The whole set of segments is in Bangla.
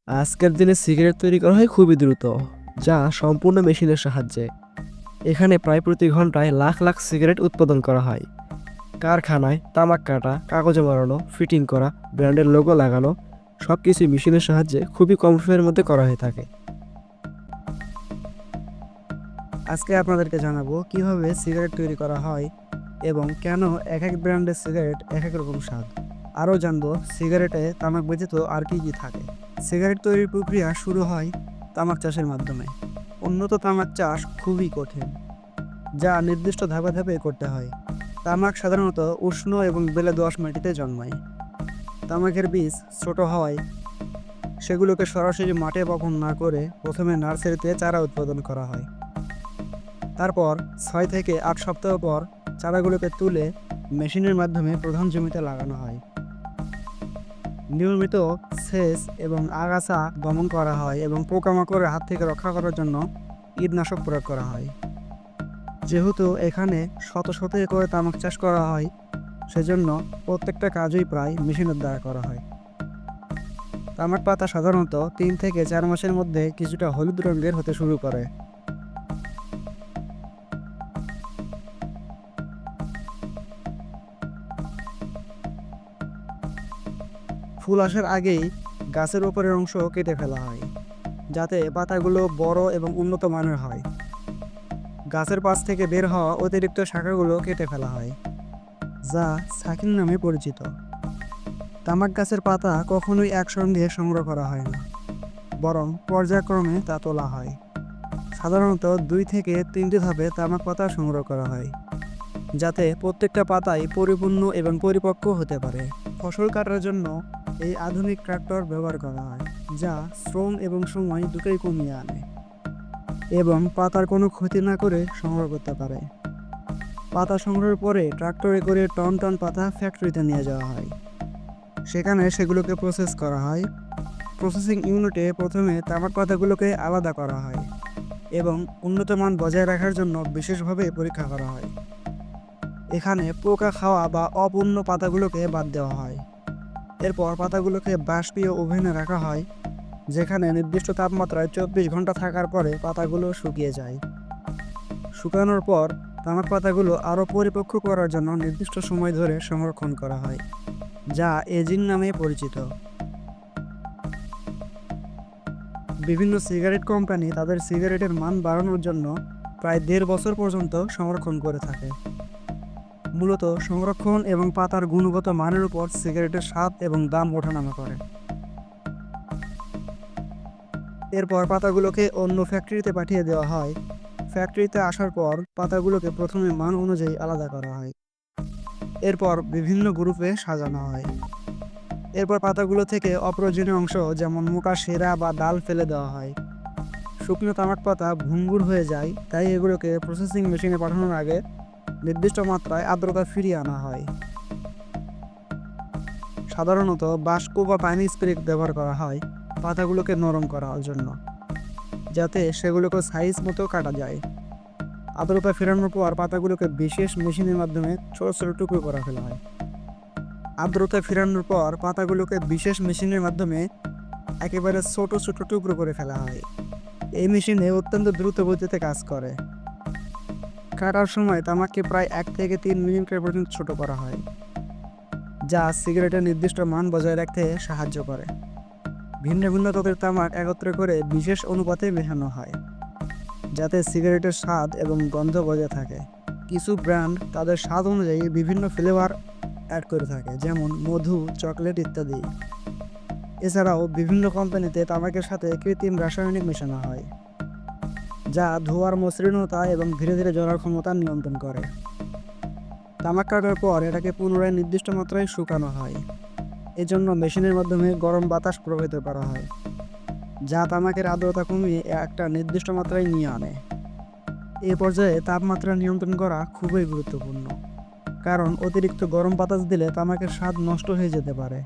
আজকের দিনে সিগারেট তৈরি করা হয় খুবই দ্রুত, যা সম্পূর্ণ মেশিনের সাহায্যে। এখানে প্রায় প্রতি ঘন্টায় লাখ লাখ সিগারেট উৎপাদন করা হয়। কারখানায় তামাক কাটা, কাগজে মোড়ানো, ফিটিং করা, ব্র্যান্ডের লোগো লাগানো সবকিছু মেশিনের সাহায্যে খুবই কম সময়ের মধ্যে করা হয়ে থাকে। আজকে আপনাদেরকে জানাবো কিভাবে সিগারেট তৈরি করা হয় এবং কেন এক এক ব্র্যান্ডের সিগারেট এক এক রকম স্বাদ। আরও জানবো সিগারেটে তামাক ব্যতীত আর কি কি থাকে। সিগারেট তৈরির প্রক্রিয়া শুরু হয় তামাক চাষের মাধ্যমে। উন্নত তামাক চাষ খুবই কঠিন, যা নির্দিষ্ট ধাপে ধাপে করতে হয়। তামাক সাধারণত উষ্ণ এবং বেলে দোআঁশ মাটিতে জন্মায়। তামাকের বীজ ছোট হওয়ায় সেগুলোকে সরাসরি মাঠে বপন না করে প্রথমে নার্সারিতে চারা উৎপাদন করা হয়। তারপর 6 থেকে 8 সপ্তাহ পর চারাগুলোকে তুলে মেশিনের মাধ্যমে প্রধান জমিতে লাগানো হয়। নিয়মিত সেচ এবং আগাছা দমন করা হয় এবং পোকামাকড়ের হাত থেকে রক্ষা করার জন্য কীটনাশক প্রয়োগ করা হয়। যেহেতু এখানে শত শত একরে তামাক চাষ করা হয়, সেজন্য প্রত্যেকটা কাজই প্রায় মেশিনের দ্বারা করা হয়। তামাক পাতা সাধারণত 3 থেকে 4 মাসের মধ্যে কিছুটা হলুদ রঙের হতে শুরু করে। ফুল আসার আগেই গাছের উপরের অংশ কেটে ফেলা হয়, যাতে পাতাগুলো বড় এবং উন্নত মানের হয়। গাছের পাশ থেকে বের হওয়া অতিরিক্ত শাখাগুলো কেটে ফেলা হয়, যা সাকিন নামে পরিচিত। তামাক গাছের পাতা কখনোই একসঙ্গে সংগ্রহ করা হয় না, বরং পর্যায়ক্রমে তা তোলা হয়। সাধারণত 2 থেকে 3টি ধাপে তামাক পাতা সংগ্রহ করা হয়, যাতে প্রত্যেকটা পাতাই পরিপূর্ণ এবং পরিপক্ক হতে পারে। ফসল কাটার জন্য এই আধুনিক ট্রাক্টর ব্যবহার করা হয়, যা শ্রম এবং সময় দুটোই কমিয়ে আনে এবং পাতার কোনো ক্ষতি না করে সংগ্রহ করতে পারে। পাতা সংগ্রহের পরে ট্রাক্টরে করে টন টন পাতা ফ্যাক্টরিতে নিয়ে যাওয়া হয়। সেখানে সেগুলোকে প্রসেস করা হয়। প্রসেসিং ইউনিটে প্রথমে তামাক পাতাগুলোকে আলাদা করা হয় এবং উন্নত মান বজায় রাখার জন্য বিশেষভাবে পরীক্ষা করা হয়। এখানে পোকা খাওয়া বা অপূর্ণ পাতাগুলোকে বাদ দেওয়া হয়। এরপর পাতাগুলোকে বাষ্পীয় ওভেনে রাখা হয়, যেখানে নির্দিষ্ট তাপমাত্রায় 24 ঘন্টা থাকার পরে পাতাগুলো শুকিয়ে যায়। শুকানোর পর তামাক পাতাগুলো আরও পরিপক্ক করার জন্য নির্দিষ্ট সময় ধরে সংরক্ষণ করা হয়, যা এজিং নামে পরিচিত। বিভিন্ন সিগারেট কোম্পানি তাদের সিগারেটের মান বাড়ানোর জন্য প্রায় 1.5 বছর পর্যন্ত সংরক্ষণ করে থাকে। মূলত সংরক্ষণ এবং পাতার গুণগত মানের উপর সিগারেটের স্বাদ এবং দাম ওঠানামা করে। এরপর পাতাগুলোকে অন্য ফ্যাক্টরিতে পাঠিয়ে দেওয়া হয়। ফ্যাক্টরিতে আসার পর পাতাগুলোকে প্রথমে মান অনুযায়ী আলাদা করা হয়, এরপর বিভিন্ন গ্রুপে সাজানো হয়। এরপর পাতাগুলো থেকে অপ্রয়োজনীয় অংশ যেমন মোটা শেরা বা ডাল ফেলে দেওয়া হয়। শুকনো তামাক পাতা ভঙ্গুর হয়ে যায়, তাই এগুলোকে প্রসেসিং মেশিনে পাঠানোর আগে নির্দিষ্ট মাত্রায় আর্দ্রতা ফিরিয়ে আনা হয়। সাধারণত বাষ্প বা পানি স্প্রে ব্যবহার করা হয় পাতাগুলোকে নরম করার জন্য, যাতে সেগুলোকে সাইজ মতো কাটা যায়। আর্দ্রতা ফেরানোর পর পাতাগুলোকে বিশেষ মেশিনের মাধ্যমে ছোট ছোট টুকরো করা ফেলা হয়। আর্দ্রতা ফেরানোর পর পাতাগুলোকে বিশেষ মেশিনের মাধ্যমে একেবারে ছোট ছোট টুকরো করে ফেলা হয়। এই মেশিনে অত্যন্ত দ্রুত গতিতে কাজ করে। কাটার সময় তামাককে প্রায় 1 থেকে 3 মিলিমিটার পর্যন্ত ছোট করা হয়, যা সিগারেটের নির্দিষ্ট মান বজায় রাখতে সাহায্য করে। ভিন্ন ভিন্ন জাতের তামাক একত্রে করে বিশেষ অনুপাতে মেশানো হয়, যাতে সিগারেটের স্বাদ এবং গন্ধ বজায় থাকে। কিছু ব্র্যান্ড তাদের স্বাদ অনুযায়ী বিভিন্ন ফ্লেভার অ্যাড করে থাকে, যেমন মধু, চকলেট ইত্যাদি। এছাড়াও বিভিন্ন কোম্পানিতে তামাকের সাথে কৃত্রিম রাসায়নিক মেশানো হয়, যা ধোঁয়ার মসৃণতা এবং ধীরে ধীরে জ্বলার ক্ষমতা নিয়ন্ত্রণ করে। তামাক কাটার পর এটাকে পুনরায় নির্দিষ্ট মাত্রায় শুকানো হয়। এজন্য মেশিনের মাধ্যমে গরম বাতাস প্রবাহিত করা হয়, যা তামাকের আর্দ্রতা কমিয়ে একটা নির্দিষ্ট মাত্রায় নিয়ে আনে। এ পর্যায়ে তাপমাত্রা নিয়ন্ত্রণ করা খুবই গুরুত্বপূর্ণ, কারণ অতিরিক্ত গরম বাতাস দিলে তামাকের স্বাদ নষ্ট হয়ে যেতে পারে।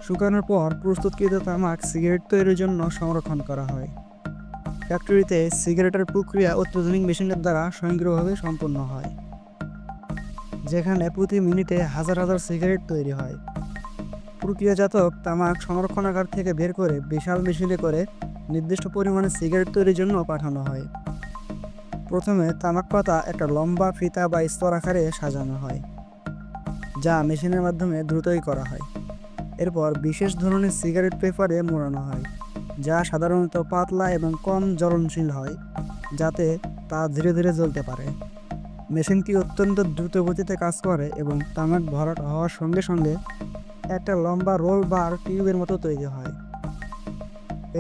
শুকানোর পর প্রস্তুতকৃত তামাক সিগারেট তৈরির জন্য সংরক্ষণ করা হয়। ফ্যাক্টরিতে সিগারেটের প্রক্রিয়া অত্যাধুনিক মেশিনের দ্বারা স্বয়ংক্রিয়ভাবে সম্পন্ন হয়, যেখানে প্রতি মিনিটে হাজার হাজার সিগারেট তৈরি হয়। প্রক্রিয়াজাত তামাক সংরক্ষণাগার থেকে বের করে বিশাল মেশিনে করে নির্দিষ্ট পরিমাণে সিগারেট তৈরির জন্য পাঠানো হয়। প্রথমে তামাক পাতা একটা লম্বা ফিতা বা স্তর আকারে সাজানো হয়, যা মেশিনের মাধ্যমে দ্রুতই করা হয়। এরপর বিশেষ ধরনের সিগারেট পেপারে মোড়ানো হয়, যা সাধারণত পাতলা এবং কম জ্বলনশীল হয়, যাতে তা ধীরে ধীরে জ্বলতে পারে। মেশিনটি অত্যন্ত দ্রুত গতিতে কাজ করে এবং তামাক ভরাট হওয়ার সঙ্গে সঙ্গে একটা লম্বা রোল বা টিউবের মতো তৈরি হয়।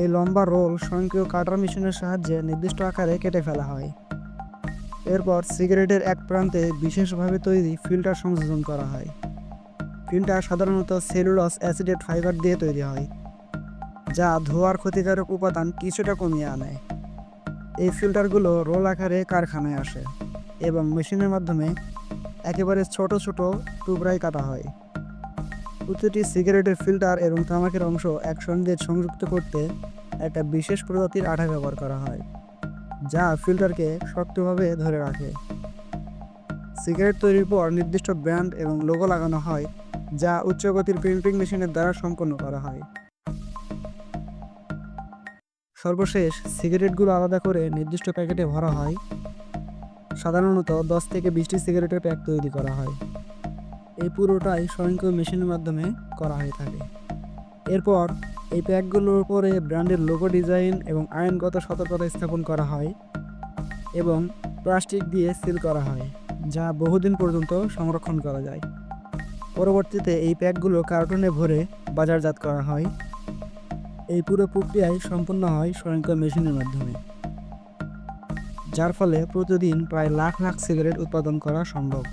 এই লম্বা রোল স্বয়ংক্রিয় কাটার মেশিনের সাহায্যে নির্দিষ্ট আকারে কেটে ফেলা হয়। এরপর সিগারেটের এক প্রান্তে বিশেষভাবে তৈরি ফিল্টার সংযোজন করা হয়। ফিল্টার সাধারণত সেলুলোজ অ্যাসিডেট ফাইবার দিয়ে তৈরি হয়, যা ধোঁয়ার ক্ষতিকারক উপাদান কিছুটা কমিয়ে আনে। এই ফিল্টারগুলো রোল আকারে কারখানায় আসে এবং মেশিনের মাধ্যমে একেবারে ছোট ছোট টুকরায় কাটা হয়। প্রতিটি সিগারেটের ফিল্টার এবং তামাকের অংশ একসঙ্গে সংযুক্ত করতে একটা বিশেষ প্রজাতির আঠা ব্যবহার করা হয়, যা ফিল্টারকে শক্তভাবে ধরে রাখে। সিগারেট তৈরির পর নির্দিষ্ট ব্র্যান্ড এবং লোগো লাগানো হয়, যা উচ্চগতির প্রিন্টিং মেশিনের দ্বারা সম্পন্ন করা হয়। সর্বশেষ সিগারেটগুলো আলাদা করে নির্দিষ্ট প্যাকেটে ভরা হয়। সাধারণত 10 থেকে 20টি সিগারেটের প্যাক তৈরি করা হয়। এই পুরোটাই স্বয়ংক্রিয় মেশিনের মাধ্যমে করা হয়ে থাকে। এরপর এই প্যাকগুলোর উপরে ব্র্যান্ডের লোগো ডিজাইন এবং আইনগত সতর্কতা স্থাপন করা হয় এবং প্লাস্টিক দিয়ে সিল করা হয়, যা বহুদিন পর্যন্ত সংরক্ষণ করা যায়। পরবর্তীতে এই প্যাকগুলো কার্টুনে ভরে বাজারজাত করা হয়। এই পুরো প্রক্রিয়ায় সম্পন্ন হয় স্বয়ংক্রিয় মেশিনের মাধ্যমে, যার ফলে প্রতিদিন প্রায় লাখ লাখ সিগারেট উৎপাদন করা সম্ভব।